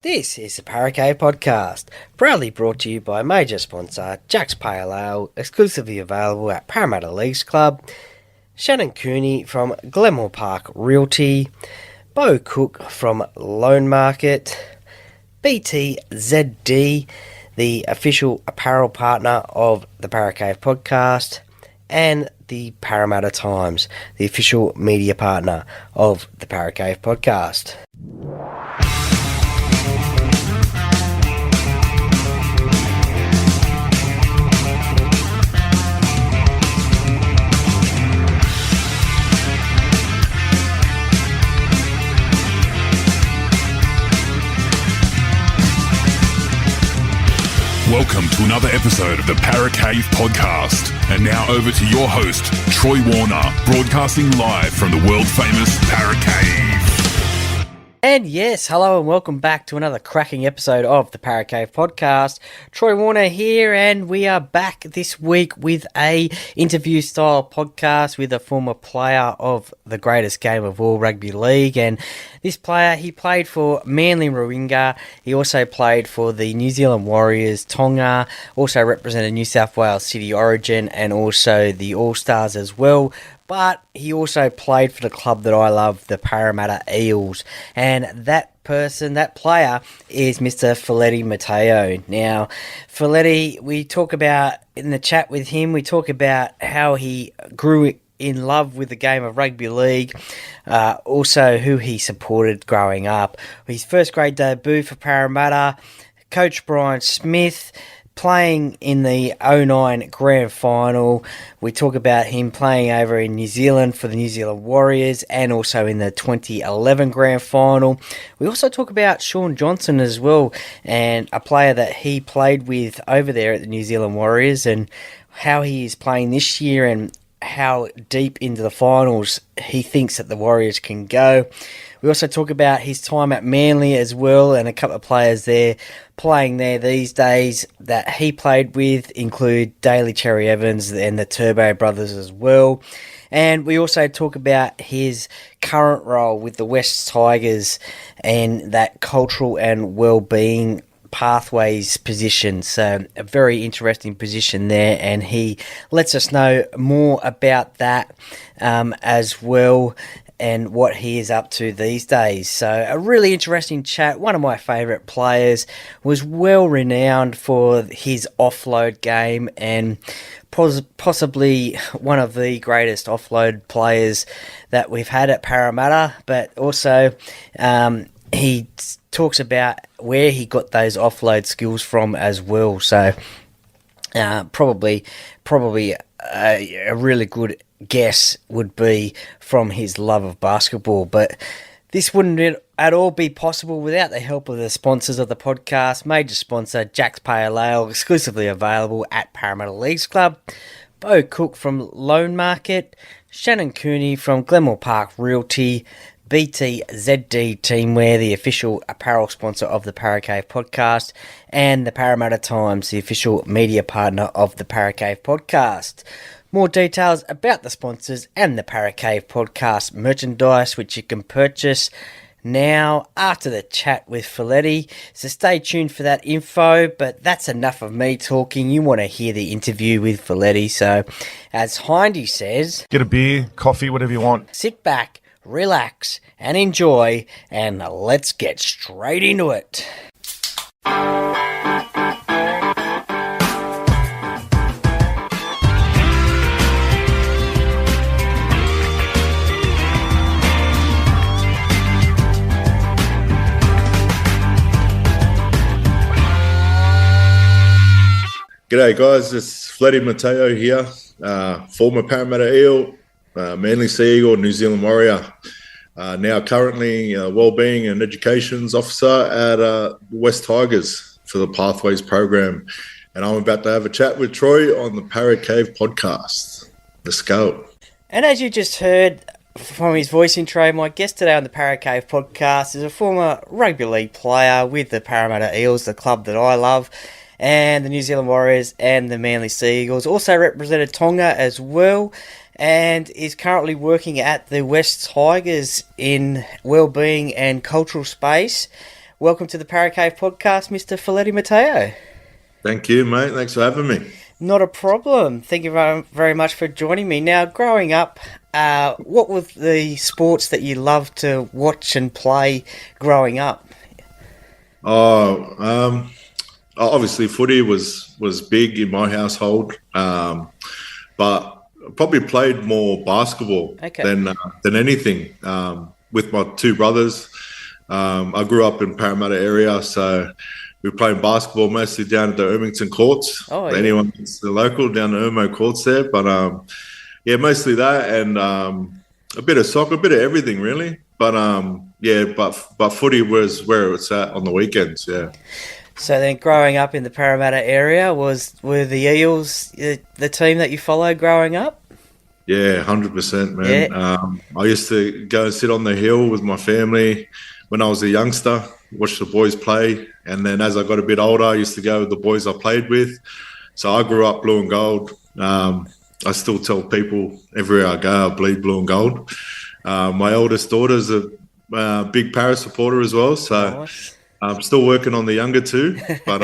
This is the Parramatta Podcast, proudly brought to you by major sponsor Jack's Pale Ale, exclusively available at Parramatta Eels Club, Shannon Cooney from Glenmore Park Realty, Beau Cook from Loan Market, BTZD, the official apparel partner of the Parramatta Podcast, and the Parramatta Times, the official media partner of the Parramatta Podcast. Welcome to another episode of the Paracave Podcast. And now over to your host, Troy Warner, broadcasting live from the world-famous Paracave. And yes, hello and welcome back to another cracking episode of the Paracave Podcast. Troy Warner here, and we are back this week with a interview-style podcast with a former player of the greatest game of all, rugby league. And this player, he played for Manly Warringah. He also played for the New Zealand Warriors, Tonga, also represented New South Wales City Origin and also the Allstars as well. But he also played for the club that I love, the Parramatta Eels. And that player is Mr. Feleti Mateo. Now, Feleti, we talk about, in the chat with him, we talk about how he grew in love with the game of rugby league, also who he supported growing up. His first grade debut for Parramatta, Coach Brian Smith, playing in the 2009 Grand Final. We talk about him playing over in New Zealand for the New Zealand Warriors and also in the 2011 Grand Final. We also talk about Shaun Johnson as well, and a player that he played with over there at the New Zealand Warriors and how he is playing this year and how deep into the finals he thinks that the Warriors can go. We also talk about his time at Manly as well, and a couple of players there playing there these days that he played with include Daly Cherry Evans and the Turbo brothers as well. And we also talk about his current role with the West Tigers and that cultural and wellbeing pathways position. So a very interesting position there, and he lets us know more about that as well, and what he is up to these days. So a really interesting chat. One of my favourite players, was well renowned for his offload game and possibly one of the greatest offload players that we've had at Parramatta, but also he talks about where he got those offload skills from as well. So probably a really good guess would be from his love of basketball, but this wouldn't at all be possible without the help of the sponsors of the podcast. Major sponsor Jack's Pale Ale, exclusively available at Parramatta Eels Club, Beau Cook from Loan Market, Shannon Cooney from Glenmore Park Realty, BTZD Teamwear, the official apparel sponsor of the Paracave Podcast, and the Parramatta Times, the official media partner of the Paracave Podcast. More details about the sponsors and the Paracave Podcast merchandise, which you can purchase now after the chat with Feleti. So stay tuned for that info, but that's enough of me talking. You want to hear the interview with Feleti. So as Hindy says, get a beer, coffee, whatever you want. Sit back, relax, and enjoy, and let's get straight into it. G'day guys, it's Feleti Mateo here, former Parramatta Eel, Manly Sea Eagle, New Zealand Warrior, now currently wellbeing and educations officer at West Tigers for the Pathways program. And I'm about to have a chat with Troy on the Paracave Podcast. Let's go. And as you just heard from his voice intro, my guest today on the Paracave Podcast is a former rugby league player with the Parramatta Eels, the club that I love, and the New Zealand Warriors and the Manly Sea Eagles. Also represented Tonga as well, and is currently working at the West Tigers in wellbeing and cultural space. Welcome to the Paracave podcast, Mr. Feleti Mateo. Thank you, mate. Thanks for having me. Not a problem. Thank you very much for joining me. Now, growing up, what were the sports that you loved to watch and play growing up? Obviously footy was big in my household, but probably played more basketball than anything. With my two brothers, I grew up in Parramatta area, so we were playing basketball mostly down at the Ermington courts. Anyone that's the local down the Ermo courts there, but mostly that and a bit of soccer, a bit of everything really. But but footy was where it's at on the weekends. Yeah. So then, growing up in the Parramatta area, were the Eels the team that you followed growing up? Yeah, 100%, man. Yeah. I used to go and sit on the hill with my family when I was a youngster, watch the boys play, and then as I got a bit older, I used to go with the boys I played with. So I grew up blue and gold. I still tell people everywhere I go, I bleed blue and gold. My oldest daughter's a big Para supporter as well, so nice. I'm still working on the younger two, but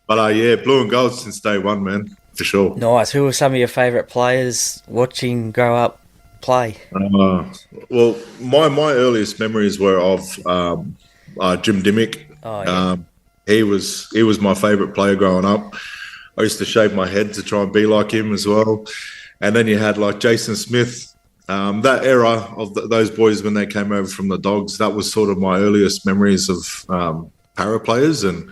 blue and gold since day one, man, for sure. Nice. Who were some of your favourite players watching grow up play? Well, my earliest memories were of Jim Dimmick. He was my favourite player growing up. I used to shave my head to try and be like him as well. And then you had like Jason Smith. That era of those boys when they came over from the Dogs, that was sort of my earliest memories of para players. And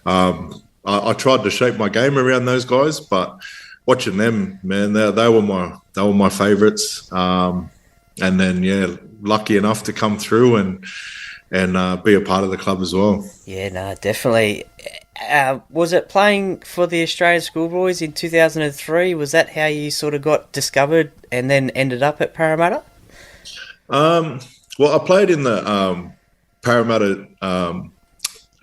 I tried to shape my game around those guys, but watching them, man, they were my favourites. And then lucky enough to come through and be a part of the club as well. Yeah, no, definitely. Was it playing for the Australian Schoolboys in 2003? Was that how you sort of got discovered and then ended up at Parramatta? Well, I played in the Parramatta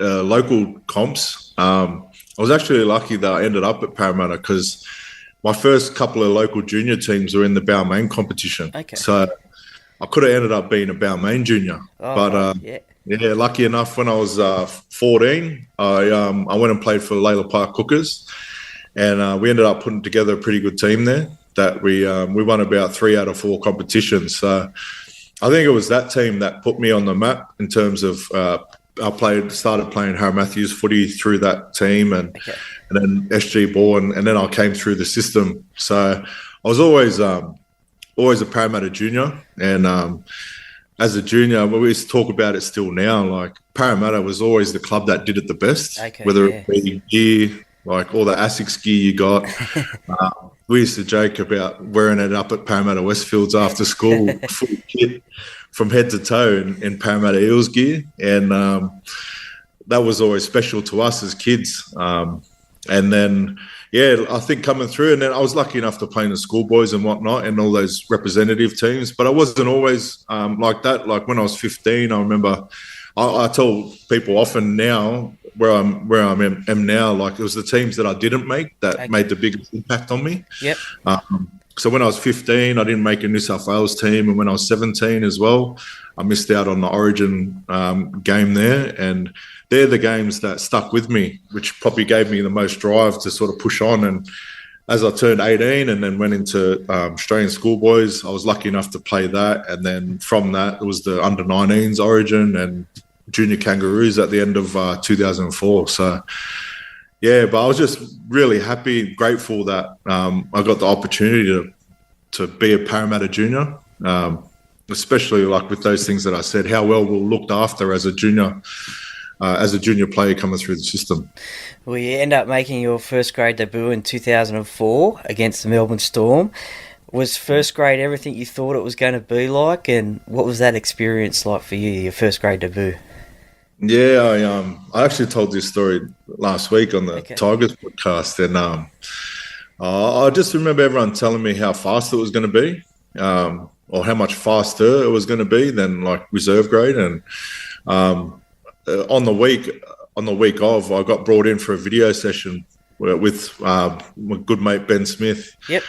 local comps. I was actually lucky that I ended up at Parramatta because my first couple of local junior teams were in the Balmain competition. Okay. So I could have ended up being a Balmain junior. Yeah, lucky enough, when I was 14, I went and played for Layla Park Cookers, and we ended up putting together a pretty good team there that we won about 3 out of 4 competitions. So I think it was that team that put me on the map in terms of I started playing Harry Matthews footy through that team and then SG Ball, and then I came through the system. So I was always a Parramatta junior, and as a junior, we used to talk about it still now, like Parramatta was always the club that did it the best, whether it be gear, like all the ASICS gear you got. We used to joke about wearing it up at Parramatta Westfields after school, full kit from head to toe in Parramatta Eels gear. And that was always special to us as kids. And then, I think coming through, and then I was lucky enough to play in the schoolboys and whatnot and all those representative teams, but I wasn't always like that. Like when I was 15, I remember I tell people often now where I'm now, like it was the teams that I didn't make that made the biggest impact on me. Yep. So when I was 15, I didn't make a New South Wales team, and when I was 17 as well, I missed out on the Origin game there, and they're the games that stuck with me, which probably gave me the most drive to sort of push on. And as I turned 18 and then went into Australian schoolboys, I was lucky enough to play that. And then from that, it was the under-19s Origin and junior Kangaroos at the end of 2004. So, but I was just really happy, grateful that I got the opportunity to be a Parramatta junior, especially like with those things that I said, how well we're looked after as a junior player coming through the system. Well, you end up making your first grade debut in 2004 against the Melbourne Storm. Was first grade everything you thought it was going to be like, and what was that experience like for you, your first grade debut? Yeah, I actually told this story last week on the Tigers podcast, and I just remember everyone telling me how fast it was going to be, or how much faster it was going to be than like reserve grade, and on the week of, I got brought in for a video session with my good mate Ben Smith. Yep.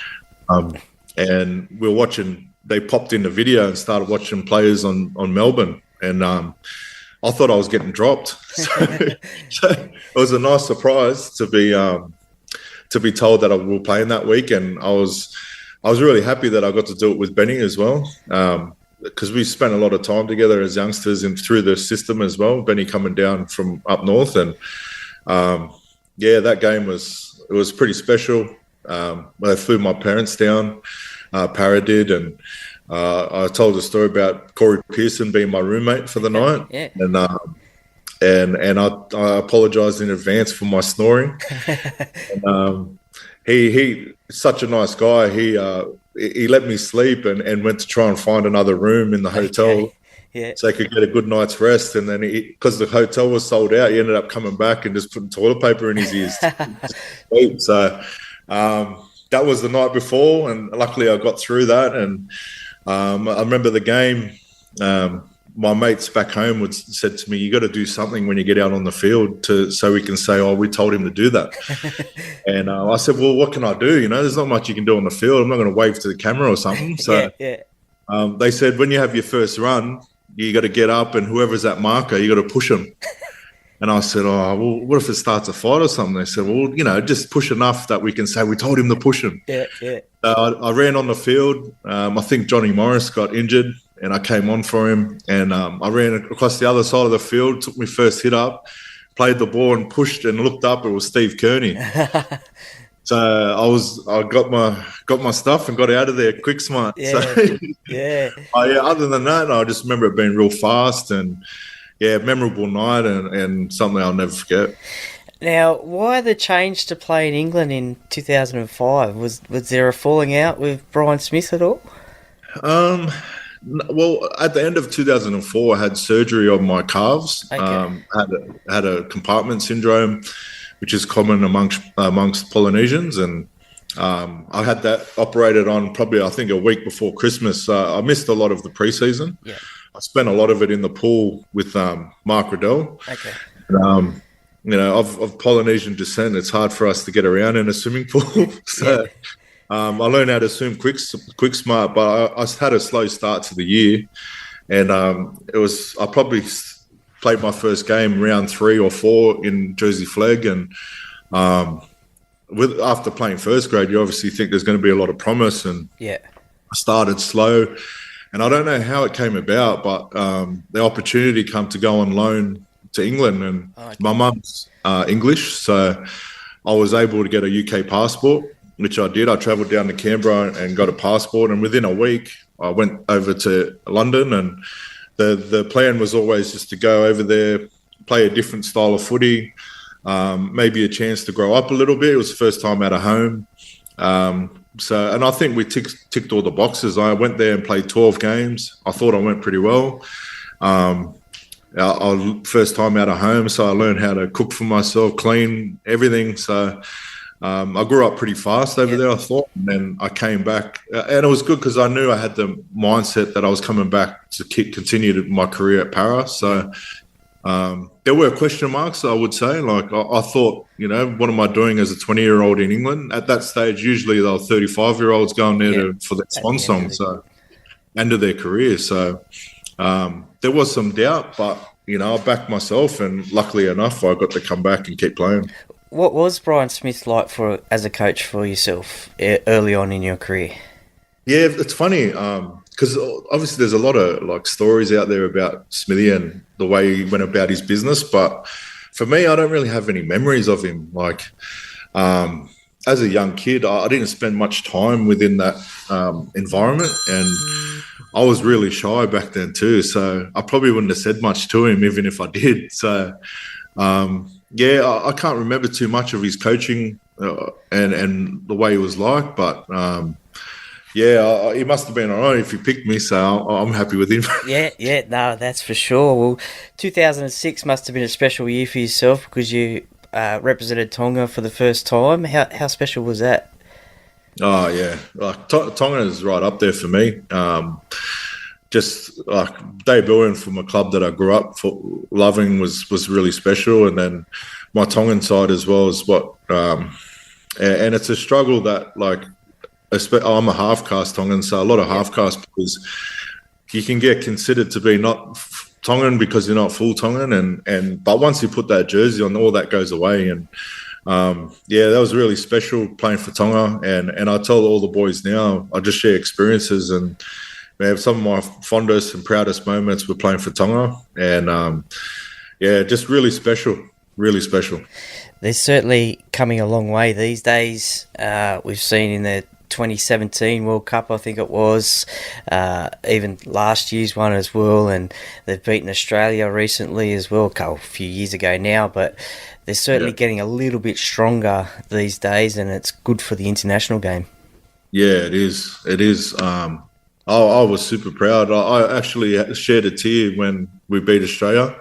And we were watching. They popped in the video and started watching players on Melbourne, and I thought I was getting dropped. So it was a nice surprise to be told that I will play in that week, and I was really happy that I got to do it with Benny as well, because we spent a lot of time together as youngsters and through the system as well. Benny coming down from up north, and that game was pretty special. They flew my parents down, Para did, and I told a story about Corey Pearson being my roommate for the night, and I apologised in advance for my snoring. And, he's such a nice guy. He let me sleep and went to try and find another room in the hotel. Yeah. So he could get a good night's rest. And then because the hotel was sold out, he ended up coming back and just putting toilet paper in his ears. So that was the night before, and luckily I got through that. And I remember the game. My mates back home said to me, "You got to do something when you get out on the field so we can say, oh, we told him to do that." And I said, "Well, what can I do? There's not much you can do on the field. I'm not going to wave to the camera or something." So they said, when you have your first run, you got to get up, and whoever's that marker, you got to push them. And I said, "Oh, well, what if it starts a fight or something?" They said, "Well, just push enough that we can say we told him to push him." I ran on the field. I think Johnny Morris got injured, and I came on for him. And I ran across the other side of the field, took my first hit up, played the ball and pushed, and looked up. It was Steve Kearney. So I got my stuff and got out of there quick smart. Other than that, I just remember it being real fast and memorable night and something I'll never forget. Now, why the change to play in England in 2005? Was there a falling out with Brian Smith at all? Well, at the end of 2004, I had surgery on my calves. Okay. Had a compartment syndrome, which is common amongst Polynesians, and I had that operated on probably, I think, a week before Christmas. I missed a lot of the preseason. Yeah. I spent a lot of it in the pool with Mark Riddell. Okay. Of Polynesian descent, it's hard for us to get around in a swimming pool. So I learned how to swim quick smart, but I had a slow start to the year, and I probably played my first game round 3 or 4 in Jersey Flegg, and after playing first grade, you obviously think there's going to be a lot of promise, and I started slow. And I don't know how it came about, but the opportunity came to go on loan to England. And my mum's English, so I was able to get a UK passport, which I did. I travelled down to Canberra and got a passport. And within a week, I went over to London. And the plan was always just to go over there, play a different style of footy, maybe a chance to grow up a little bit. It was the first time out of home. And I think we ticked all the boxes. I went there and played 12 games. I thought I went pretty well. First time out of home, so I learned how to cook for myself, clean, everything. So I grew up pretty fast over there, I thought. And then I came back. And it was good because I knew I had the mindset that I was coming back to continue my career at Para. So there were question marks, I would say. Like I thought, what am I doing as a 20-year-old in England? At that stage, usually they were 35-year-olds going there for their swan song, so end of their career. So there was some doubt, but I backed myself, and luckily enough, I got to come back and keep playing. What was Brian Smith like as a coach for yourself early on in your career? Yeah, it's funny because obviously there's a lot of stories out there about Smithy and the way he went about his business, but for me, I don't really have any memories of him. As a young kid, I didn't spend much time within that environment, and I was really shy back then too. So I probably wouldn't have said much to him, even if I did. So I can't remember too much of his coaching and the way he was like, but he must have been all right if he picked me, so I'm happy with him. No, that's for sure. Well, 2006 must have been a special year for yourself because you represented Tonga for the first time. How special was that? Oh, yeah. Tonga is right up there for me. Just debuting from a club that I grew up loving was really special. And then my Tongan side as well is and it's a struggle that I'm a half-caste Tongan, so a lot of half-caste because you can get considered to be not Tongan because you're not full Tongan, but once you put that jersey on, all that goes away. And that was really special playing for Tonga. And I tell all the boys now, I just share experiences, and we have some of my fondest and proudest moments were playing for Tonga. And just really special, really special. They're certainly coming a long way these days. We've seen in the 2017 World Cup, I think it was, even last year's one as well, and they've beaten Australia recently as well, a few years ago now, but they're certainly getting a little bit stronger these days, and it's good for the international game. Yeah, it is. It is. I was super proud. I actually shed a tear when we beat Australia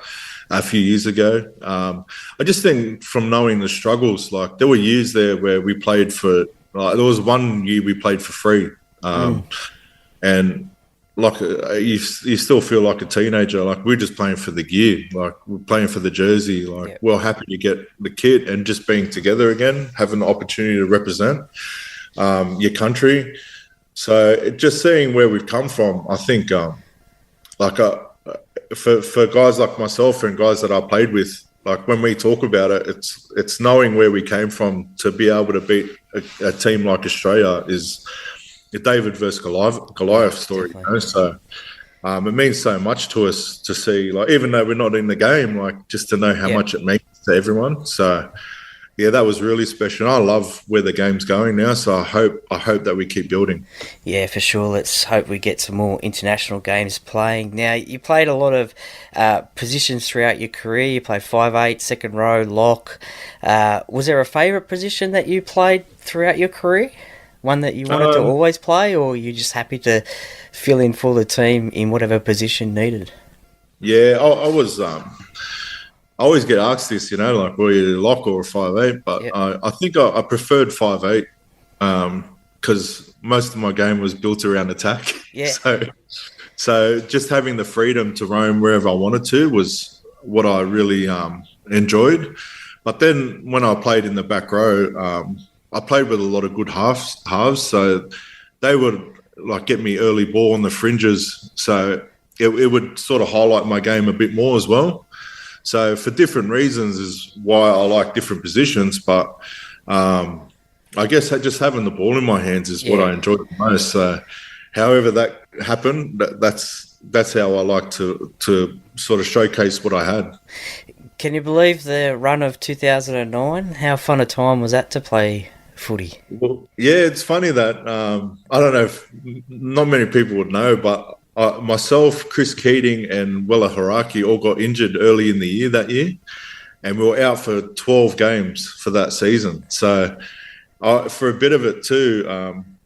a few years ago. I just think from knowing the struggles, like there were years there where we played for, there was 1 year we played for free. And like you still feel like a teenager. Like we're just playing for the gear, like we're playing for the jersey. Like we're happy to get the kit and just being together again, having the opportunity to represent your country. So just seeing where we've come from, I think for guys like myself and guys that I played with, like when we talk about it, it's knowing where we came from to be able to beat a team like Australia is a David versus Goliath story. You know? So it means so much to us to see, like even though we're not in the game, like just to know how much it means to everyone. So that was really special. I love where the game's going now, so I hope that we keep building. Yeah, for sure. Let's hope we get some more international games playing. Now, you played a lot of positions throughout your career. You played 5'8", second row, lock. Was there a favourite position that you played throughout your career? One that you wanted to always play, or you just happy to fill in for the team in whatever position needed? Yeah, I was... I always get asked this, like, were you a lock or a 5'8", but I think I preferred 5'8", because most of my game was built around attack. Yeah. So just having the freedom to roam wherever I wanted to was what I really enjoyed. But then when I played in the back row, I played with a lot of good halves, so they would like get me early ball on the fringes, so it would sort of highlight my game a bit more as well. So for different reasons is why I like different positions, but I guess just having the ball in my hands is what I enjoyed the most. So however that happened, that's how I like to sort of showcase what I had. Can you believe the run of 2009? How fun a time was that to play footy? Well, yeah, it's funny that I don't know if not many people would know, but myself, Chris Keating and Wella Haraki all got injured early in the year that year, and we were out for 12 games for that season. So for a bit of it too,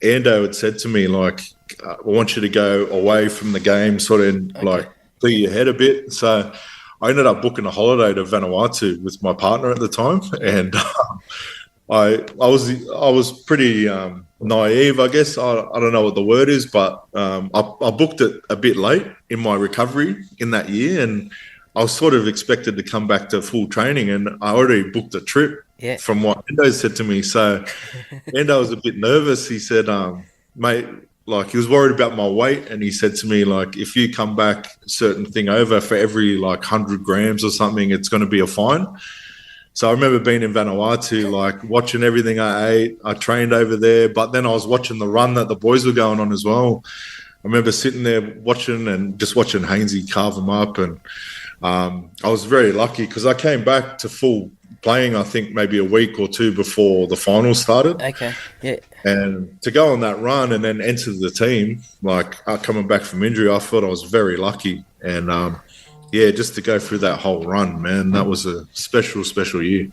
Ando had said to me, like, I want you to go away from the game, sort of like clear your head a bit. So I ended up booking a holiday to Vanuatu with my partner at the time, and I was pretty naive, I guess. I don't know what the word is, but I booked it a bit late in my recovery in that year, and I was sort of expected to come back to full training, and I already booked a trip from what Endo said to me. So Endo was a bit nervous. He said, mate, like he was worried about my weight, and he said to me, like, if you come back a certain thing over for every like 100 grams or something, it's going to be a fine. So I remember being in Vanuatu, like watching everything I ate. I trained over there, but then I was watching the run that the boys were going on as well. I remember sitting there watching Hainsey carve them up, and I was very lucky because I came back to full playing, I think maybe a week or two before the finals started. Okay, yeah. And to go on that run and then enter the team, like coming back from injury, I thought I was very lucky. And just to go through that whole run, man, that was a special, special year.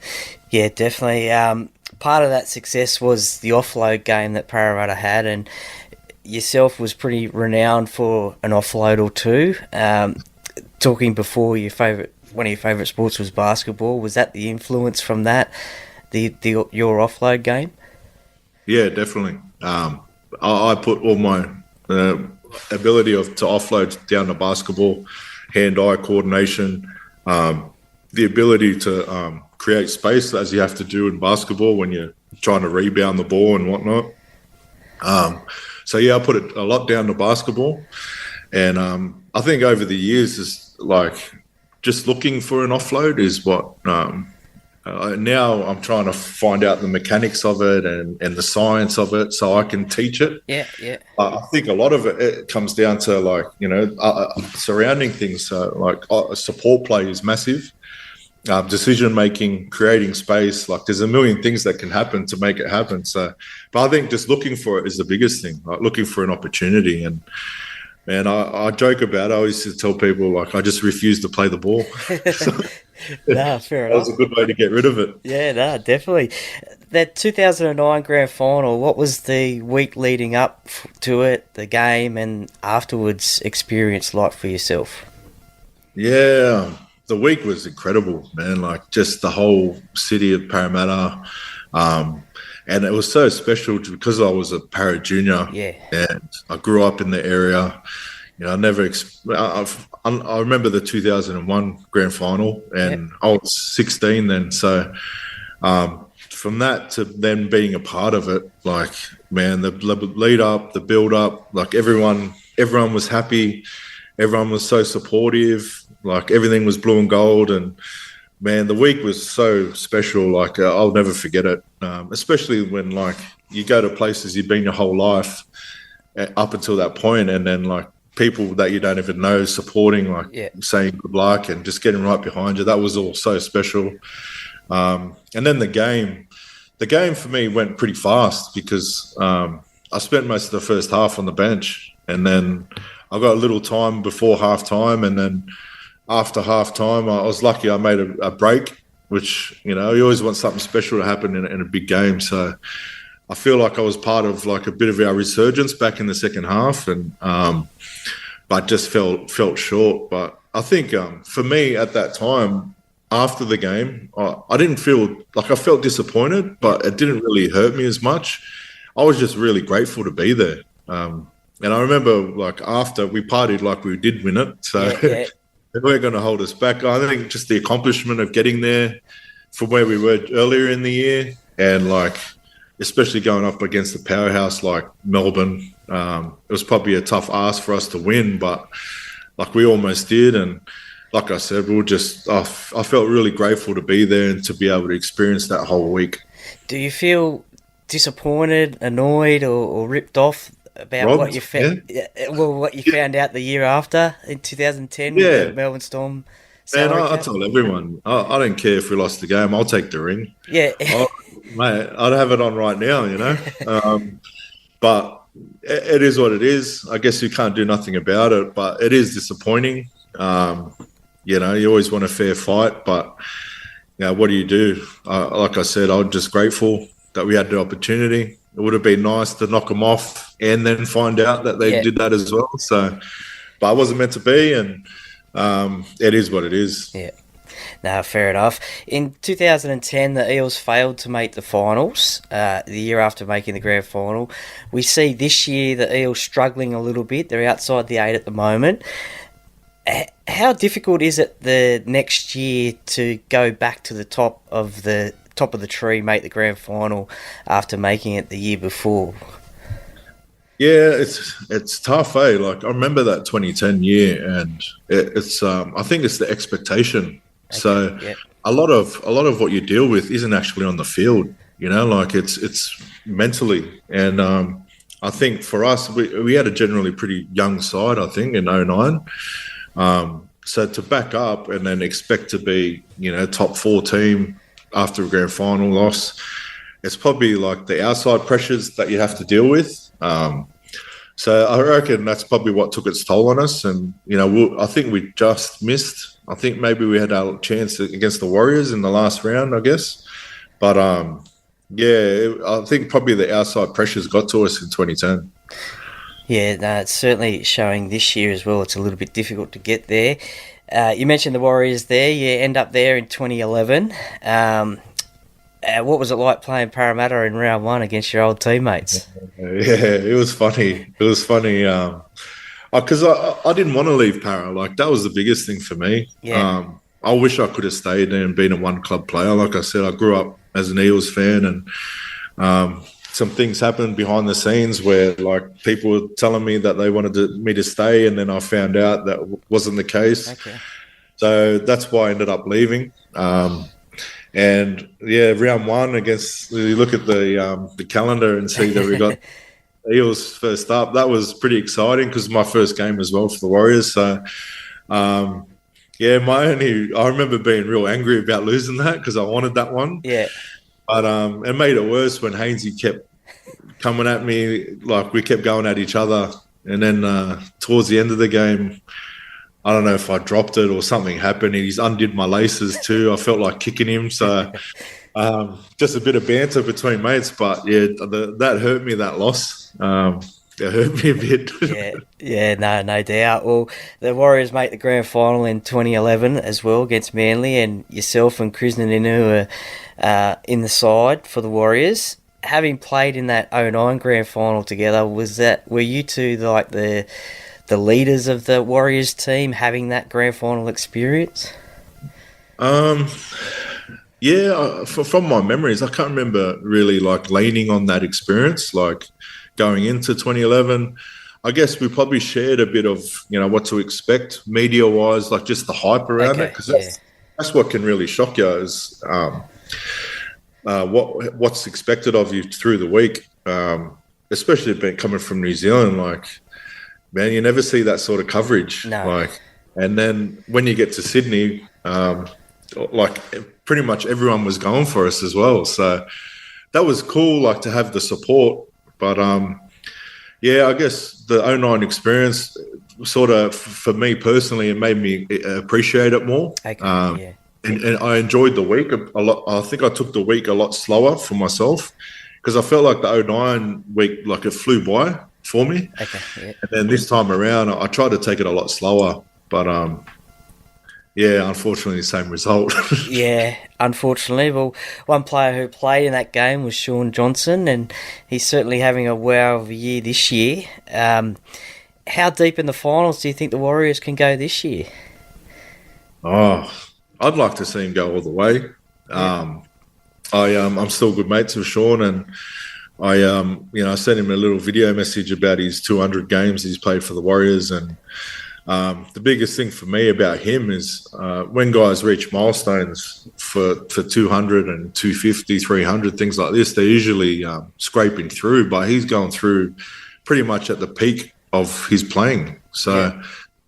Yeah, definitely. Part of that success was the offload game that Parramatta had, and yourself was pretty renowned for an offload or two. Talking before, one of your favourite sports was basketball. Was that the influence from that, your offload game? Yeah, definitely. I put all my ability to offload down to basketball. Hand-eye coordination, the ability to create space as you have to do in basketball when you're trying to rebound the ball and whatnot. I put it a lot down to basketball. And I think over the years, like just looking for an offload is what now I'm trying to find out the mechanics of it and the science of it so I can teach it. Yeah, yeah. I think a lot of it comes down to like, surrounding things. So like support play is massive. Decision making, creating space, like there's a million things that can happen to make it happen. So, but I think just looking for it is the biggest thing, like looking for an opportunity. And I joke about it. I used to tell people like I just refuse to play the ball. No, fair enough. That was a good way to get rid of it. Yeah, no, definitely. That 2009 grand final, what was the week leading up to it, the game, and afterwards experience like for yourself? Yeah, the week was incredible, man. Like just the whole city of Parramatta. And it was so special because I was a Para Junior. Yeah. And I grew up in the area. I remember the 2001 grand final, and I was 16 then. So from that to then being a part of it, like, man, the lead up, the build up, like everyone was happy. Everyone was so supportive. Like everything was blue and gold. And man, the week was so special. Like I'll never forget it. Especially when like you go to places you've been your whole life up until that point, and then like people that you don't even know supporting, like saying good luck and just getting right behind you. That was all so special. And then the game for me went pretty fast because I spent most of the first half on the bench, and then I got a little time before half time, and then after half time I was lucky I made a break, which, you always want something special to happen in a big game. So I feel like I was part of like a bit of our resurgence back in the second half, and but just felt short. But I think for me at that time, after the game, I didn't feel like I felt disappointed, but it didn't really hurt me as much. I was just really grateful to be there. And I remember like after we partied like we did win it. So they weren't going to hold us back. I think just the accomplishment of getting there from where we were earlier in the year, and like especially going up against a powerhouse like Melbourne, it was probably a tough ask for us to win, but like we almost did. And like I said, I felt really grateful to be there and to be able to experience that whole week. Do you feel disappointed, annoyed, or ripped off about what you found? What you found out the year after in 2010 with the Melbourne Storm. Man, I told everyone, I don't care if we lost the game. I'll take the ring. Yeah, mate, I'd have it on right now, But it is what it is. I guess you can't do nothing about it, but it is disappointing. You always want a fair fight, but what do you do? Like I said, I'm just grateful that we had the opportunity. It would have been nice to knock them off and then find out that they did that as well. So, but it wasn't meant to be, and it is what it is. Yeah. No, fair enough. In 2010, the Eels failed to make the finals, the year after making the grand final. We see this year the Eels struggling a little bit. They're outside the 8 at the moment. How difficult is it the next year to go back to the top of the tree, make the grand final after making it the year before? Yeah, it's tough, eh? Like I remember that 2010 year, and it's I think it's the expectation. Okay, so a lot of what you deal with isn't actually on the field, like it's mentally. And I think for us, we had a generally pretty young side, I think, in 2009. So to back up and then expect to be, top 4 team after a grand final loss, it's probably like the outside pressures that you have to deal with. So I reckon that's probably what took its toll on us. And, I think we just missed. I think maybe we had our chance against the Warriors in the last round, I guess. But, I think probably the outside pressures got to us in 2010. Yeah, no, it's certainly showing this year as well. It's a little bit difficult to get there. You mentioned the Warriors there. You end up there in 2011. What was it like playing Parramatta in round 1 against your old teammates? Yeah, it was funny. It was funny because I didn't want to leave Para. Like, that was the biggest thing for me. Yeah. I wish I could have stayed there and been a one-club player. Like I said, I grew up as an Eels fan, and some things happened behind the scenes where like people were telling me that they wanted me to stay, and then I found out that wasn't the case. Okay. So that's why I ended up leaving. And yeah, round one against, you look at the calendar and see that we got Eels first up. That was pretty exciting because it's my first game as well for the Warriors. So yeah, I remember being real angry about losing that because I wanted that one. Yeah. But it made it worse when Hainsey kept coming at me, like we kept going at each other. And then towards the end of the game, I don't know if I dropped it or something happened. He's undid my laces too. I felt like kicking him. So just a bit of banter between mates. But yeah, that hurt me, that loss. It hurt me a bit. No doubt. Well, the Warriors make the grand final in 2011 as well against Manly, and yourself and Krishnaninu are in the side for the Warriors. Having played in that 2009 grand final together, were you two like the leaders of the Warriors team having that grand final experience? Yeah, from my memories, I can't remember really like leaning on that experience, like going into 2011. I guess we probably shared a bit of, what to expect media-wise, like just the hype around it, because that's what can really shock you is what's expected of you through the week, especially coming from New Zealand. Like, man, you never see that sort of coverage. No. Like, and then when you get to Sydney, like pretty much everyone was going for us as well. So that was cool, like to have the support. But yeah, I guess the 2009 experience sort of, for me personally, it made me appreciate it more. Okay, and I enjoyed the week a lot. I think I took the week a lot slower for myself because I felt like the 2009 week, like it flew by for me. Okay, yeah. And then this time around, I tried to take it a lot slower. But yeah, unfortunately, same result. Yeah, unfortunately. Well, one player who played in that game was Sean Johnson, and he's certainly having a wow of a year this year. How deep in the finals do you think the Warriors can go this year? Oh, I'd like to see him go all the way. Yeah. I'm still good mates with Sean, and I sent him a little video message about his 200 games he's played for the Warriors, and the biggest thing for me about him is when guys reach milestones for 200 and 250, 300, things like this, they're usually scraping through, but he's going through pretty much at the peak of his playing. So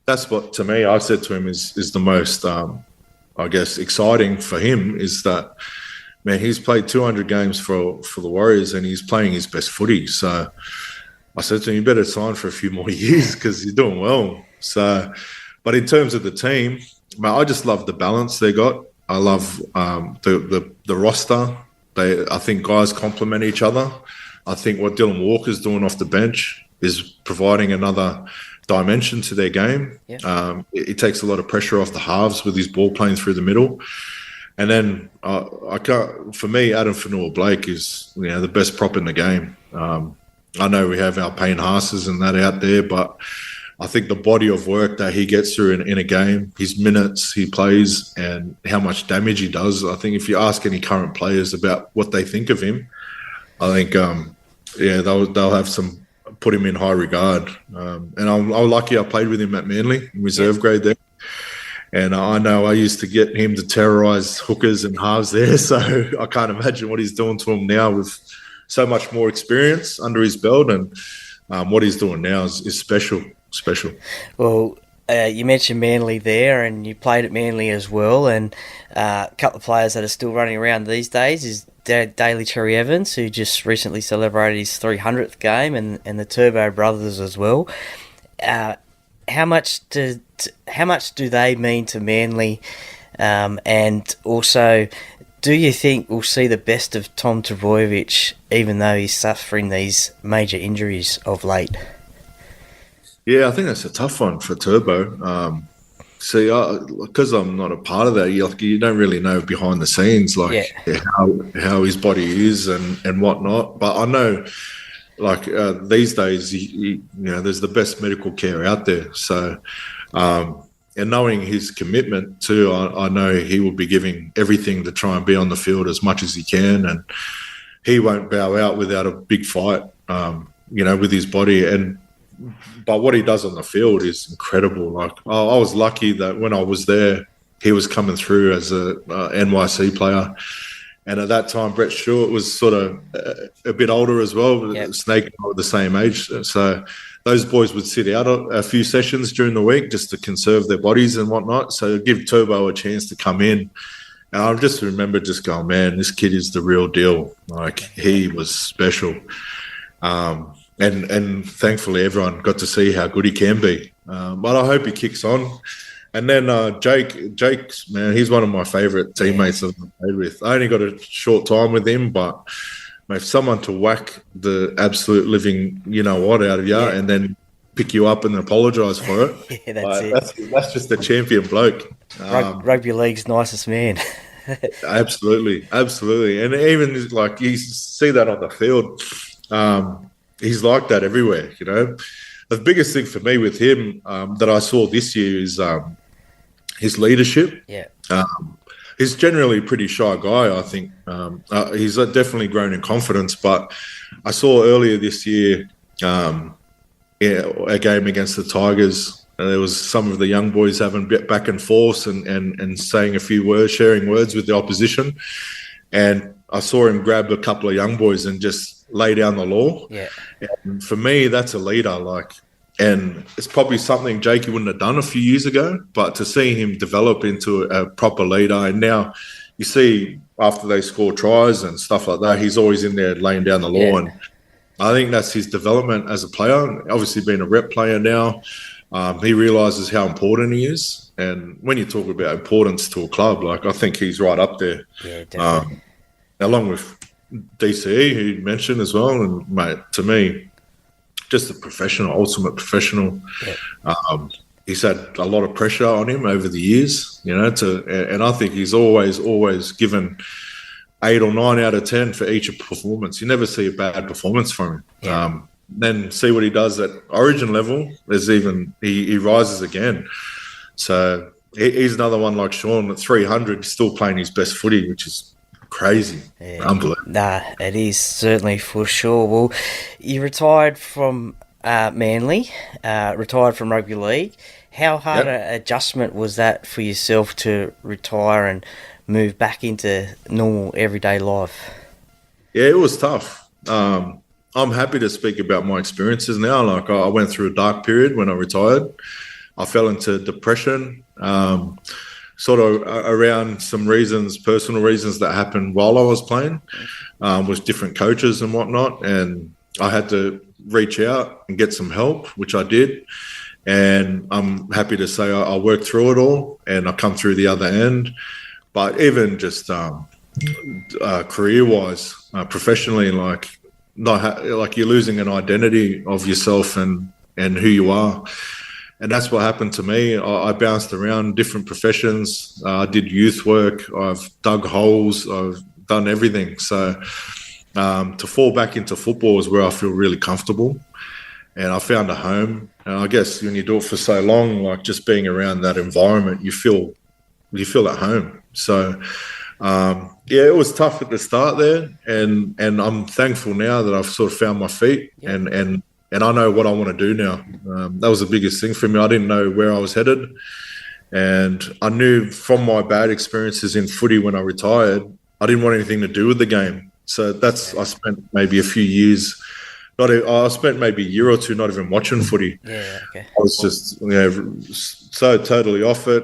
that's what, to me, I said to him is the most, I guess, exciting for him is that, man, he's played 200 games for the Warriors and he's playing his best footy. So I said to him, you better sign for a few more years because you're doing well. So, but in terms of the team, man, I just love the balance they got. I love the roster. I think guys complement each other. I think what Dylan Walker's doing off the bench is providing another dimension to their game. Yeah. It takes a lot of pressure off the halves with his ball playing through the middle. And then for me, Adam Fanua-Blake is the best prop in the game. I know we have our Payne Haas's and that out there, but I think the body of work that he gets through in a game, his minutes he plays and how much damage he does, I think if you ask any current players about what they think of him, I think, they'll have put him in high regard. And I'm lucky I played with him at Manly in reserve grade there. And I know I used to get him to terrorise hookers and halves there, so I can't imagine what he's doing to them now with so much more experience under his belt. And what he's doing now is special. Well, you mentioned Manly there, and you played at Manly as well. And a couple of players that are still running around these days is Daly Cherry Evans, who just recently celebrated his 300th game, and the Turbo brothers as well. How much do they mean to Manly? And also, do you think we'll see the best of Tom Trbojevic, even though he's suffering these major injuries of late? Yeah, I think that's a tough one for Turbo. See, because I'm not a part of that, you don't really know behind the scenes, like how his body is and whatnot. But I know, like these days, there's the best medical care out there. So, and knowing his commitment too, I know he will be giving everything to try and be on the field as much as he can. And he won't bow out without a big fight, with his body. But what he does on the field is incredible. Like, I was lucky that when I was there, he was coming through as a NYC player. And at that time, Brett Stewart was sort of a bit older as well. Yep. Snake and I were the same age. So those boys would sit out a few sessions during the week just to conserve their bodies and whatnot. So give Turbo a chance to come in. And I just remember just going, man, this kid is the real deal. Like, he was special. And thankfully everyone got to see how good he can be. But I hope he kicks on. And then Jake's, man, he's one of my favourite teammates that I've played with. I only got a short time with him, but if someone to whack the absolute living you-know-what out of you and then pick you up and apologise for it, that's just a champion bloke. Rugby league's nicest man. Absolutely. And even, like, you see that on the field. He's like that everywhere, The biggest thing for me with him that I saw this year is his leadership. Yeah. He's generally a pretty shy guy, I think. He's definitely grown in confidence, but I saw earlier this year a game against the Tigers. There was some of the young boys having a bit back and forth and saying a few words, sharing words with the opposition. And I saw him grab a couple of young boys and just lay down the law. Yeah. And for me, that's a leader. And it's probably something Jakey wouldn't have done a few years ago, but to see him develop into a proper leader, and now you see after they score tries and stuff like that, he's always in there laying down the law. Yeah. And I think that's his development as a player. Obviously, being a rep player now, he realises how important he is. And when you talk about importance to a club, I think he's right up there. Yeah, definitely. Along with DCE, who you mentioned as well, and mate, to me, just a professional, ultimate professional. Yeah. He's had a lot of pressure on him over the years, and I think he's always given 8 or 9 out of 10 for each performance. You never see a bad performance from him. Yeah. Then see what he does at Origin level. He rises again. So he's another one like Sean at 300, still playing his best footy, which is crazy. Yeah. Unbelievable. Nah, it is certainly for sure. Well, you retired from Manly, retired from rugby league. How hard an adjustment was that for yourself to retire and move back into normal everyday life? Yeah, it was tough. I'm happy to speak about my experiences now. I went through a dark period when I retired. I fell into depression, sort of around some reasons, personal reasons that happened while I was playing, with different coaches and whatnot. And I had to reach out and get some help, which I did. And I'm happy to say I worked through it all and I come through the other end. But even just career-wise, professionally, you're losing an identity of yourself and who you are. And that's what happened to me. I bounced around different professions. I did youth work. I've dug holes. I've done everything. So to fall back into football is where I feel really comfortable. And I found a home. And I guess when you do it for so long, just being around that environment, you feel at home. So, it was tough at the start there. And I'm thankful now that I've sort of found my feet and I know what I want to do now. That was the biggest thing for me. I didn't know where I was headed. And I knew from my bad experiences in footy when I retired, I didn't want anything to do with the game. So I spent maybe a few years, I spent maybe a year or two not even watching footy. Yeah, okay. I was just so totally off it.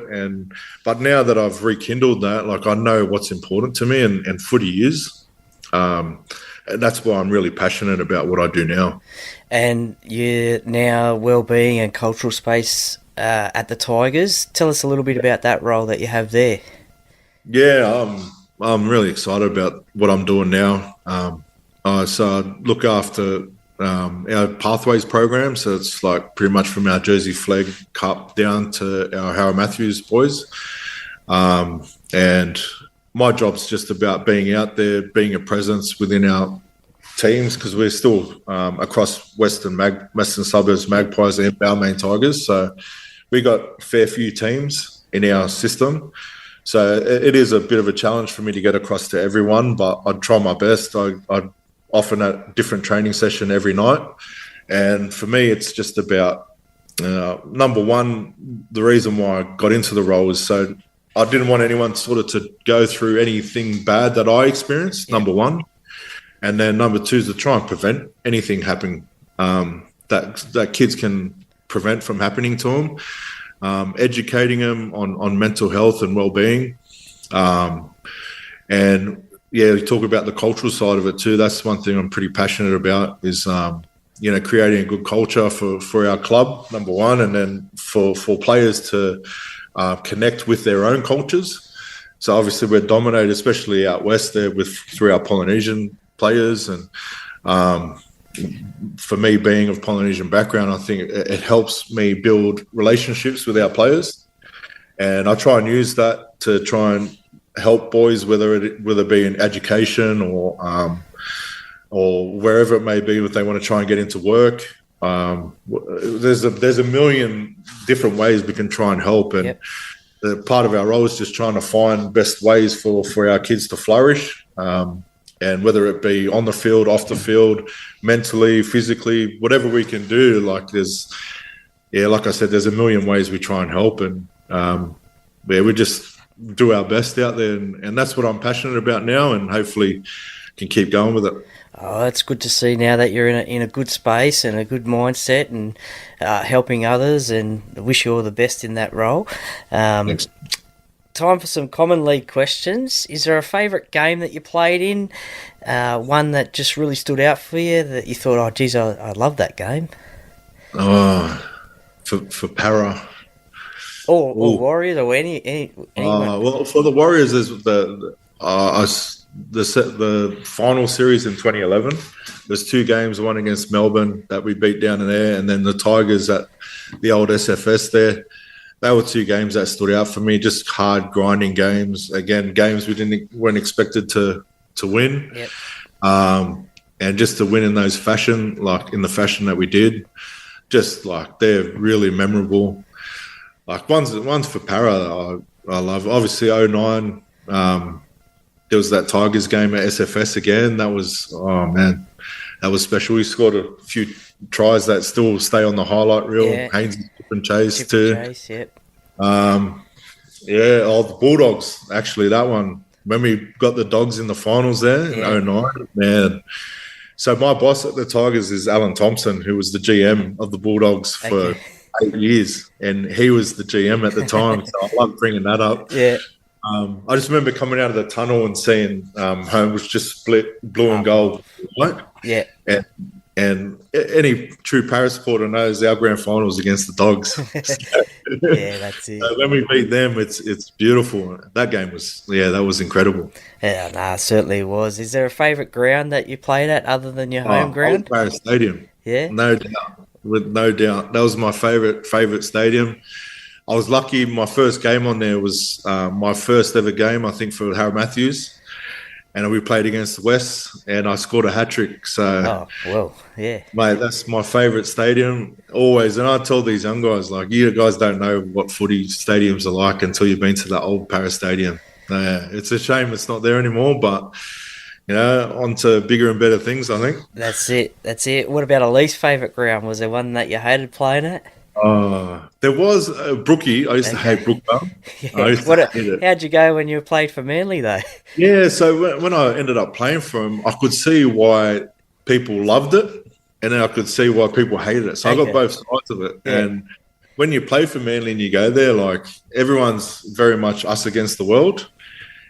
But now that I've rekindled that, I know what's important to me and footy is. And that's why I'm really passionate about what I do now. And you're now wellbeing and cultural space at the Tigers. Tell us a little bit about that role that you have there. Yeah, I'm really excited about what I'm doing now. So I look after our Pathways program. So it's pretty much from our Jersey Flag Cup down to our Harry Matthews boys. And my job's just about being out there, being a presence within our teams, because we're still across Western Suburbs Magpies and Balmain Tigers. So we got a fair few teams in our system. So it is a bit of a challenge for me to get across to everyone, but I'd try my best. I'd often a different training session every night. And for me, it's just about, number one, the reason why I got into the role is so I didn't want anyone sort of to go through anything bad that I experienced, number one. And then number two is to try and prevent anything happening that kids can prevent from happening to them. Educating them on mental health and well-being. And yeah, you talk about the cultural side of it too. That's one thing I'm pretty passionate about is, creating a good culture for our club, number one, and then for players to connect with their own cultures. So obviously we're dominated, especially out west there through our Polynesian players. And for me, being of Polynesian background, I think it helps me build relationships with our players. And I try and use that to try and help boys, whether it be in education or wherever it may be, if they want to try and get into work. There's a million different ways we can try and help. And the part of our role is just trying to find best ways for our kids to flourish. And whether it be on the field, off the field, mentally, physically, whatever we can do, like I said, there's a million ways we try and help. And we just do our best out there. And that's what I'm passionate about now, and hopefully can keep going with it. Oh, it's good to see now that you're in a good space and a good mindset and helping others, and I wish you all the best in that role. Thanks. Time for some common league questions. Is there a favourite game that you played in? One that just really stood out for you that you thought, oh, geez, I love that game? For Para. Or Warriors, or any well, for the Warriors, there's the final series in 2011. There's two games, one against Melbourne that we beat down in there, and then the Tigers at the old SFS there. They were two games that stood out for me, just hard, grinding games. Again, games we weren't expected to win. Yep. And just to win in those fashion, like in the fashion that we did, just like they're really memorable. Like one's for Para, I love. Obviously, 2009, there was that Tigers game at SFS again. That was, oh man, that was special. We scored a few tries that still stay on the highlight reel. Yeah. Haynes and Chase too. Chase, yep. The Bulldogs, actually, that one. When we got the Dogs in the finals there in 2009, man. So my boss at the Tigers is Alan Thompson, who was the GM of the Bulldogs for 8 years, and he was the GM at the time. So I love bringing that up. Yeah. I just remember coming out of the tunnel and seeing home was just split blue and gold, right? Yeah. And any true Para supporter knows our grand final was against the Dogs. Yeah, that's it. So when we beat them, it's beautiful. That game was, that was incredible. Yeah, it certainly was. Is there a favourite ground that you played at other than your home ground? Para Stadium. Yeah. No doubt. With no doubt. That was my favourite stadium. I was lucky. My first game on there was my first ever game, I think, for Harold Matthews. And we played against the West, and I scored a hat-trick. So, yeah. Mate, that's my favourite stadium, always. And I tell these young guys, like, you guys don't know what footy stadiums are like until you've been to that old Para Stadium. It's a shame it's not there anymore, but, on to bigger and better things, I think. That's it. What about a least favourite ground? Was there one that you hated playing at? There was Brookie. I used to hate Brookvale. How'd you go when you played for Manly, though? Yeah, so when I ended up playing for him, I could see why people loved it, and then I could see why people hated it. So I got both sides of it. Yeah. And when you play for Manly and you go there, like, everyone's very much us against the world,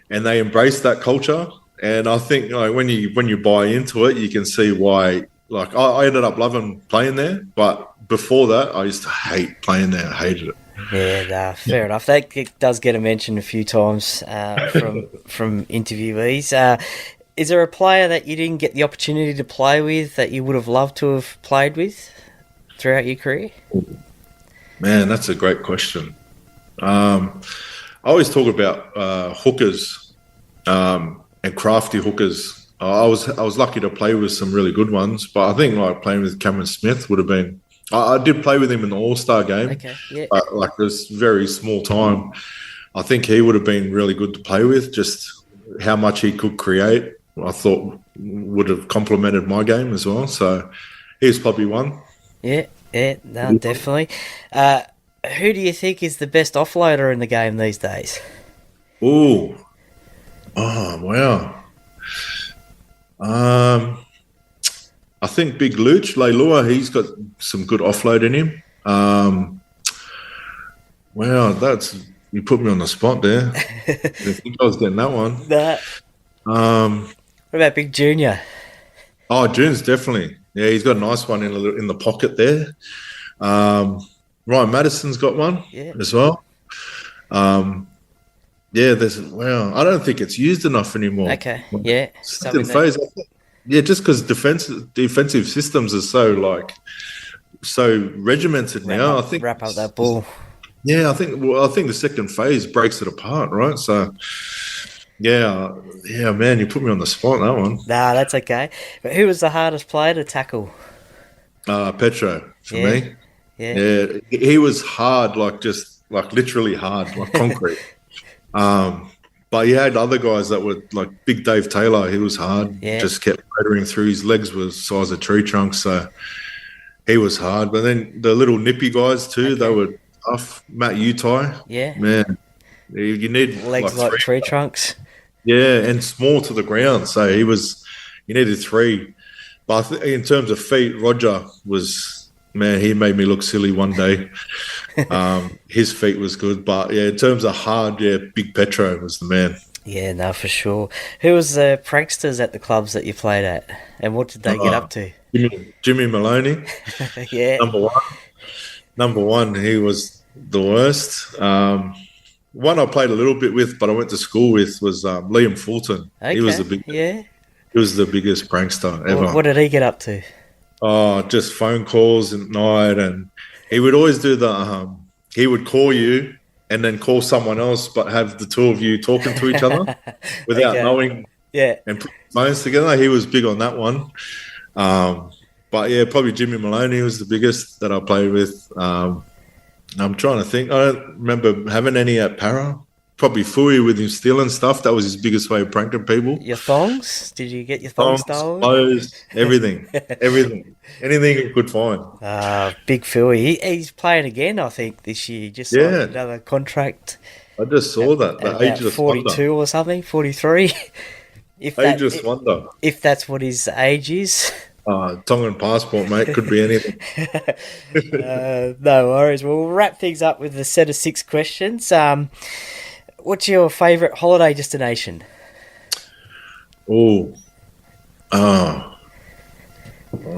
and they embrace that culture. And I think, when you buy into it, you can see why. Like, I ended up loving playing there, but before that, I used to hate playing there. I hated it. Yeah, fair enough. That does get a mention a few times from interviewees. Is there a player that you didn't get the opportunity to play with that you would have loved to have played with throughout your career? Man, that's a great question. I always talk about hookers and crafty hookers. I was lucky to play with some really good ones, but I think like playing with Cameron Smith would have been. I did play with him in the All-Star game, but like this very small time. I think he would have been really good to play with. Just how much he could create, I thought would have complemented my game as well. So he's probably one. Yeah, no, definitely. Who do you think is the best offloader in the game these days? Oh, wow. I think Big Luch, Leilua, he's got some good offload in him. Wow, you put me on the spot there. I think I was getting that one. What about Big Junior? Oh, June's definitely. Yeah, he's got a nice one in the pocket there. Ryan Madison's got one as well. I don't think it's used enough anymore. Okay, yeah. Second phase, just because defensive systems are so regimented now. I think wrap up that ball. Yeah, I think the second phase breaks it apart, right? So, yeah, man, you put me on the spot on that one. Nah, that's okay. But who was the hardest player to tackle? Petro for me. Yeah, he was hard, like literally hard, like concrete. But you had other guys that were like Big Dave Taylor. He was hard. Yeah. Just kept motoring through. His legs were the size of tree trunks, so he was hard. But then the little nippy guys too, they were tough. Matt Utai. Yeah. Man, you need legs like tree trunks. Yeah, and small to the ground. So you needed three. But in terms of feet, Roger was, man, he made me look silly one day. His feet was good. But, yeah, in terms of hard, Big Petro was the man. Yeah, no, for sure. Who was the pranksters at the clubs that you played at? And what did they get up to? Jimmy Maloney. Yeah. Number one, he was the worst. One I played a little bit with, but I went to school with, was Liam Fulton. Okay. He was the biggest prankster ever. What did he get up to? Oh, just phone calls at night, and he would always do he would call you and then call someone else, but have the two of you talking to each other without knowing. Yeah. And put phones together. He was big on that one. But yeah, probably Jimmy Maloney was the biggest that I played with. I'm trying to think. I don't remember having any at Para. Probably Fui with him stealing stuff. That was his biggest way of pranking people. Your thongs? Did you get your thongs stolen? Clothes, everything. Anything you could find. Big Phil. He's playing again, I think, this year. Just signed another contract. I just saw that. The ageless 42 wonder. Or something, 43. Ageless wonder. If that's what his age is. Tongan passport, mate. Could be anything. No worries. We'll wrap things up with a set of 6 questions. What's your favourite holiday destination? I'm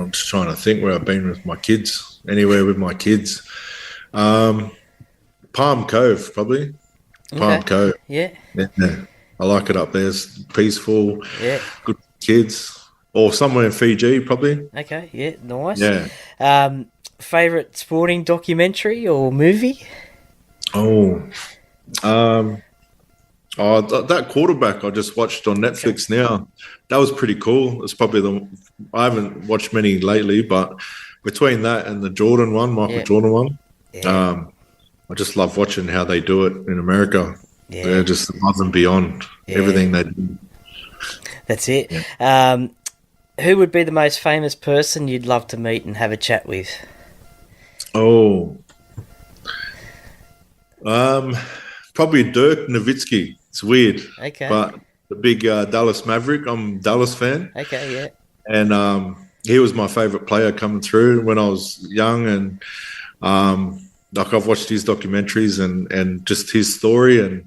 just trying to think where I've been with my kids. Anywhere with my kids. Palm Cove, probably. Palm Cove. Yeah. I like it up there. It's peaceful. Yeah. Good kids. Or somewhere in Fiji, probably. Okay, yeah, nice. Yeah. Favourite sporting documentary or movie? That quarterback I just watched on Netflix now, that was pretty cool. It's probably I haven't watched many lately, but between that and the Jordan one, Michael Jordan one, I just love watching how they do it in America. Yeah. They're just above and beyond everything they do. That's it. Yeah. Who would be the most famous person you'd love to meet and have a chat with? Probably Dirk Nowitzki. It's weird. Okay. But the big Dallas Maverick, I'm a Dallas fan. Okay, yeah. And he was my favourite player coming through when I was young. And I've watched his documentaries and just his story. And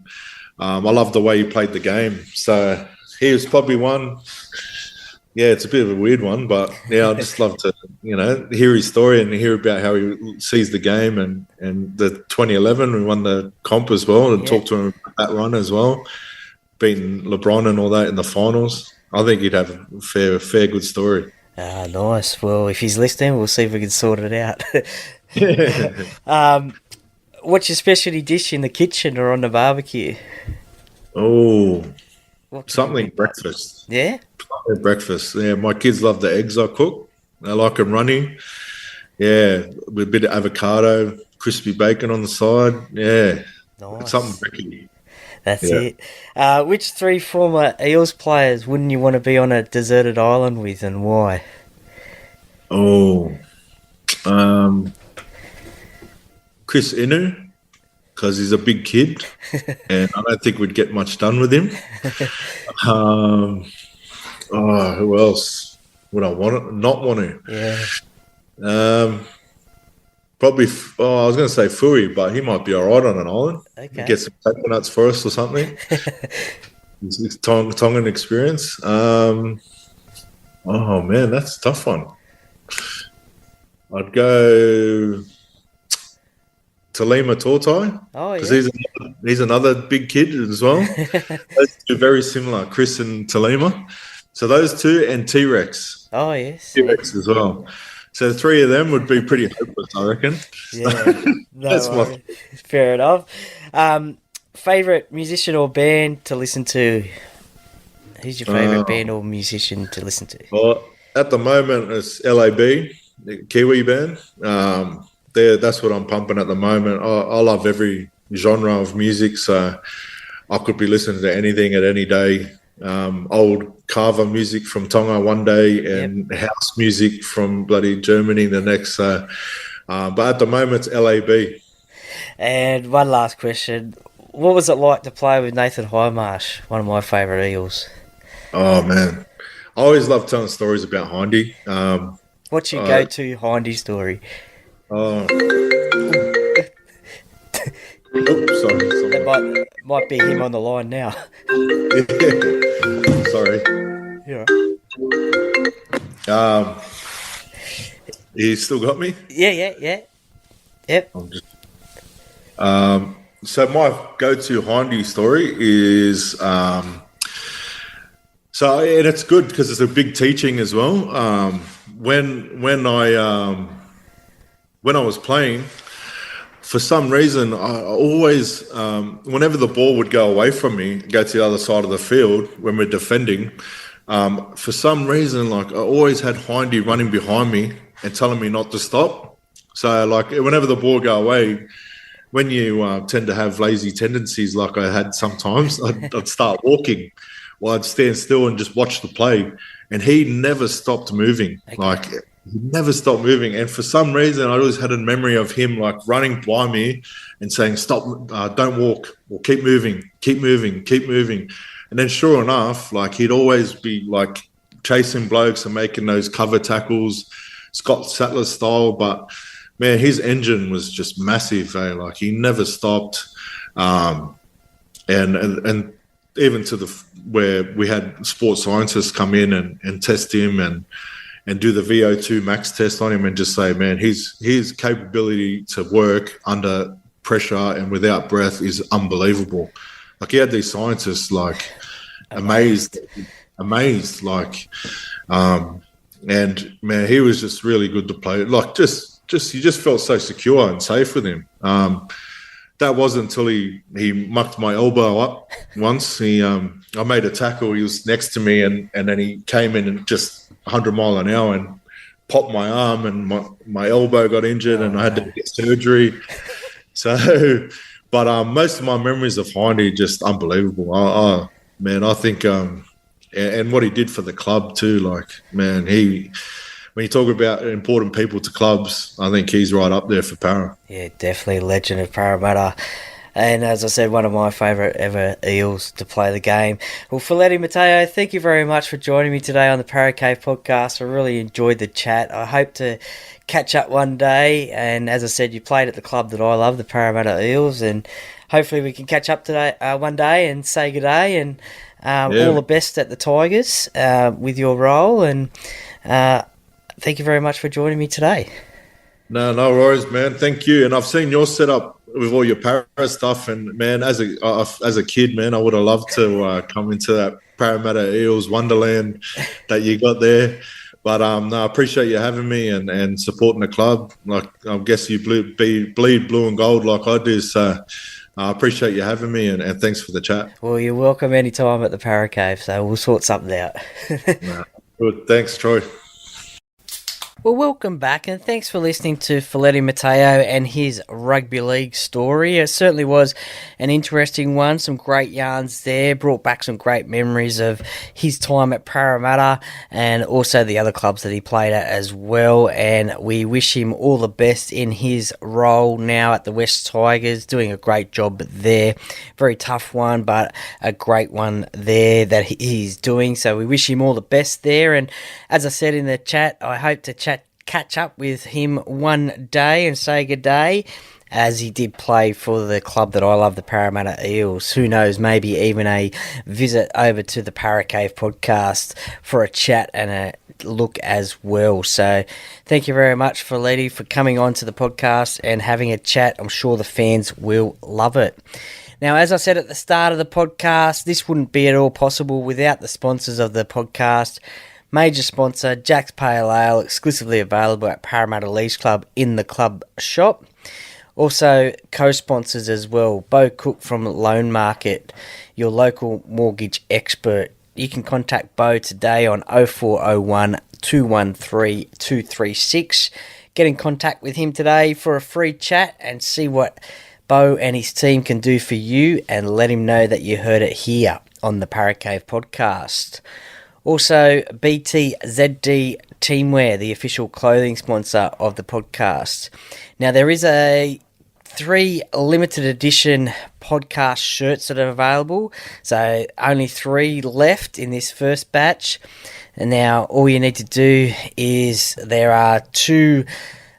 I love the way he played the game. So he was probably one. Yeah, it's a bit of a weird one, but I just love to, hear his story and hear about how he sees the game and the 2011 we won the comp as well and talk to him about that run as well, beating LeBron and all that in the finals. I think he'd have a fair good story. Nice. Well, if he's listening, we'll see if we can sort it out. What's your specialty dish in the kitchen or on the barbecue? Something breakfast. Yeah? Breakfast. Yeah, my kids love the eggs I cook. They like them runny. Yeah, with a bit of avocado, crispy bacon on the side. Yeah. Nice. Something breaky. That's Yeah. it. Which three former Eels players wouldn't you want to be on a deserted island with, and why? Oh, Chris Inu, because he's a big kid, and I don't think we'd get much done with him. Who else would I not want to? Yeah. Probably. I was going to say Fui, but he might be all right on an island. Okay. Get some coconuts for us or something. It's Tongan experience. Oh man, that's a tough one. I'd go Talima Tortai Oh, because yeah. he's another big kid as well. Those two are very similar, Chris and Talima. So those two and T-Rex. Oh, yes. T-Rex as well. So the three of them would be pretty hopeless, I reckon. Yeah. No That's my- worries. Fair enough. Favorite musician or band to listen to? Who's your favorite band or musician to listen to? Well, at the moment, it's LAB, the Kiwi band. That's what I'm pumping at the moment. I love every genre of music, so I could be listening to anything at any day. Old carver music from Tonga one day and house music from bloody Germany the next. But at the moment, it's LAB. And one last question. What was it like to play with Nathan Highmarsh, one of my favourite Eels? Oh, man. I always love telling stories about Hindy. What's your go-to Hindy story? Oh. Oops, sorry. That might be him on the line now. Sorry. Yeah. You still got me? Yeah. Yep. So my go-to Hindy story is and it's good because it's a big teaching as well. When I was playing, for some reason, I always, whenever the ball would go away from me, go to the other side of the field when we're defending, for some reason, like I always had Hindy running behind me and telling me not to stop. So like whenever the ball go away, when you tend to have lazy tendencies like I had sometimes, I'd start walking. Well, I'd stand still and just watch the play. And he never stopped moving. Okay. Like, he never stopped moving. And for some reason, I always had a memory of him, like, running by me and saying, stop, don't walk, or keep moving. And then sure enough, like, he'd always be, like, chasing blokes and making those cover tackles, Scott Sattler style. But, man, his engine was just massive, eh? Like, he never stopped. And even to where we had sports scientists come in and test him and do the VO2 max test on him and just say, man, his capability to work under pressure and without breath is unbelievable. Like, he had these scientists like amazed, like, and man, he was just really good to play. Like, just you just felt so secure and safe with him. That wasn't until he mucked my elbow up once. I made a tackle. He was next to me, and then he came in and just 100 mile an hour and popped my arm, and my elbow got injured, and I had to get surgery. So, but most of my memories of Hindy just unbelievable. Man, I think, and what he did for the club too. Like, man, when you talk about important people to clubs, I think he's right up there for Para. Yeah, definitely a legend of Parramatta. And as I said, one of my favourite ever Eels to play the game. Well, Feleti Mateo, thank you very much for joining me today on the Para Cave podcast. I really enjoyed the chat. I hope to catch up one day. And as I said, you played at the club that I love, the Parramatta Eels. And hopefully we can catch up today one day and say good day. And all the best at the Tigers with your role. And thank you very much for joining me today. No worries, man. Thank you. And I've seen your setup with all your Para stuff. And, man, as a kid, man, I would have loved to come into that Parramatta Eels wonderland that you got there. But I appreciate you having me and supporting the club. Like, I guess you bleed blue and gold like I do. So I appreciate you having me and thanks for the chat. Well, you're welcome anytime at the Para Cave. So we'll sort something out. Good. Thanks, Troy. Well, welcome back, and thanks for listening to Feleti Mateo and his rugby league story. It certainly was an interesting one, some great yarns there, brought back some great memories of his time at Parramatta and also the other clubs that he played at as well, and we wish him all the best in his role now at the West Tigers, doing a great job there. Very tough one, but a great one there that he's doing, so we wish him all the best there, and as I said in the chat, I hope to catch up with him one day and say good day, as he did play for the club that I love, the Parramatta Eels. Who knows, maybe even a visit over to the Paracave podcast for a chat and a look as well. So thank you very much, Feleti, for coming on to the podcast and having a chat. I'm sure the fans will love it. Now, as I said at the start of the podcast, this wouldn't be at all possible without the sponsors of the podcast. Major sponsor, Jack's Pale Ale, exclusively available at Parramatta Leagues Club in the club shop. Also, co-sponsors as well, Beau Cook from Loan Market, your local mortgage expert. You can contact Beau today on 0401 213 236. Get in contact with him today for a free chat and see what Beau and his team can do for you, and let him know that you heard it here on the Paracave podcast. Also, BTZD Teamwear, the official clothing sponsor of the podcast. Now, there is 3 limited edition podcast shirts that are available. So, only 3 left in this first batch. And now, all you need to do is, there are 2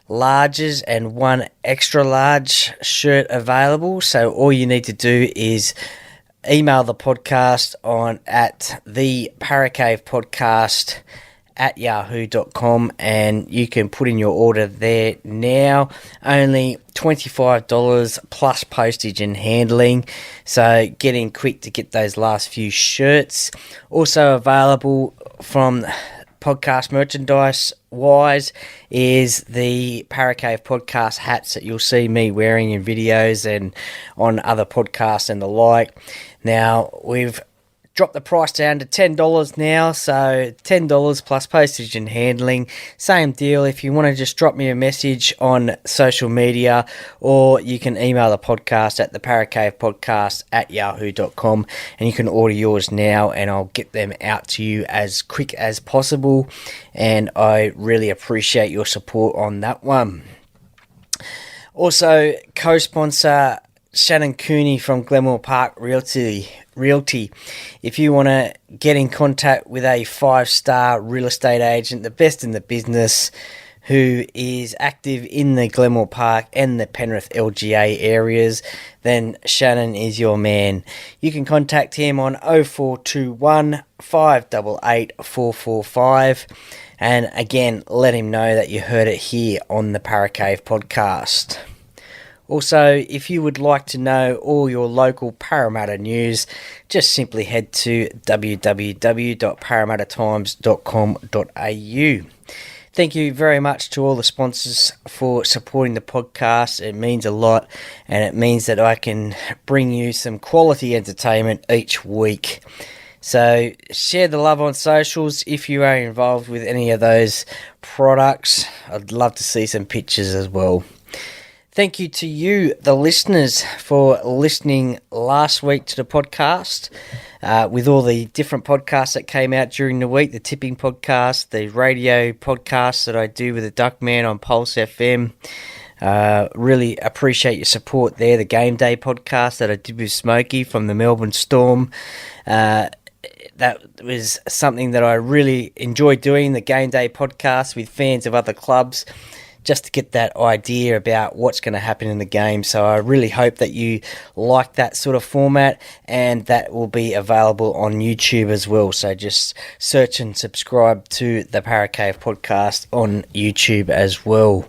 larges and 1 extra large shirt available. So, all you need to do is email the podcast on at the paracavepodcast at yahoo.com, and you can put in your order there now. Only $25 plus postage and handling, so get in quick to get those last few shirts. Also available from podcast merchandise wise is the Paracave podcast hats that you'll see me wearing in videos and on other podcasts and the like. Now, we've dropped the price down to $10 now, so $10 plus postage and handling. Same deal if you want to just drop me a message on social media, or you can email the podcast at theparacavepodcast at yahoo.com, and you can order yours now and I'll get them out to you as quick as possible, and I really appreciate your support on that one. Also, co-sponsor Shannon Cooney from Glenmore Park Realty. If you want to get in contact with a 5-star real estate agent, the best in the business, who is active in the Glenmore Park and the Penrith LGA areas, then Shannon is your man. You can contact him on 0421 588 445, and again, let him know that you heard it here on the Paracave podcast. Also, if you would like to know all your local Parramatta news, just simply head to www.parramattatimes.com.au. Thank you very much to all the sponsors for supporting the podcast. It means a lot, and it means that I can bring you some quality entertainment each week. So share the love on socials if you are involved with any of those products. I'd love to see some pictures as well. Thank you to you, the listeners, for listening last week to the podcast, with all the different podcasts that came out during the week, the tipping podcast, the radio podcasts that I do with the Duckman on Pulse FM. Really appreciate your support there. The Game Day podcast that I did with Smokey from the Melbourne Storm. That was something that I really enjoyed doing, the Game Day podcast with fans of other clubs, just to get that idea about what's going to happen in the game. So I really hope that you like that sort of format, and that will be available on YouTube as well. So just search and subscribe to the Paracave podcast on YouTube as well.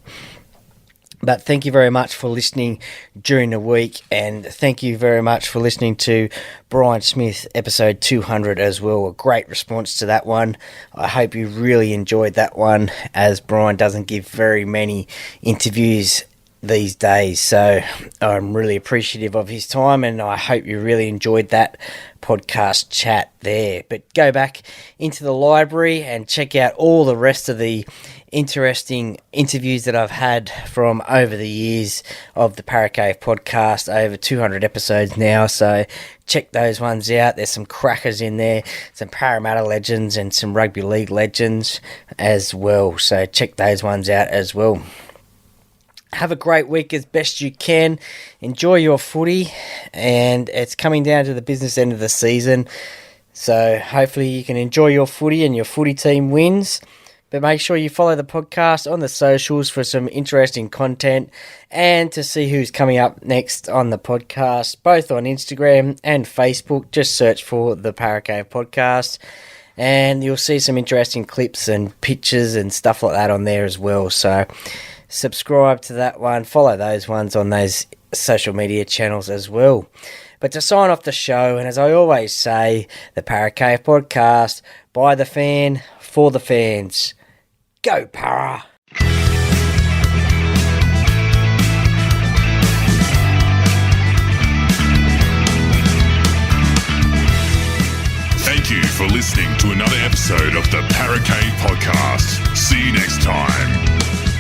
But thank you very much for listening during the week, and thank you very much for listening to Brian Smith episode 200 as well. A great response to that one. I hope you really enjoyed that one, as Brian doesn't give very many interviews these days. So I'm really appreciative of his time, and I hope you really enjoyed that podcast chat there. But go back into the library and check out all the rest of the interesting interviews that I've had from over the years of the Paracave podcast, over 200 episodes now, so check those ones out. There's some crackers in there, some Parramatta legends and some rugby league legends as well, so check those ones out as well. Have a great week as best you can. Enjoy your footy, and it's coming down to the business end of the season, so hopefully you can enjoy your footy and your footy team wins. But make sure you follow the podcast on the socials for some interesting content and to see who's coming up next on the podcast, both on Instagram and Facebook. Just search for the Paracave Podcast, and you'll see some interesting clips and pictures and stuff like that on there as well. So subscribe to that one, follow those ones on those social media channels as well. But to sign off the show, and as I always say, the Paracave Podcast, by the fan, for the fans. Go Para! Thank you for listening to another episode of the Paracave Podcast. See you next time.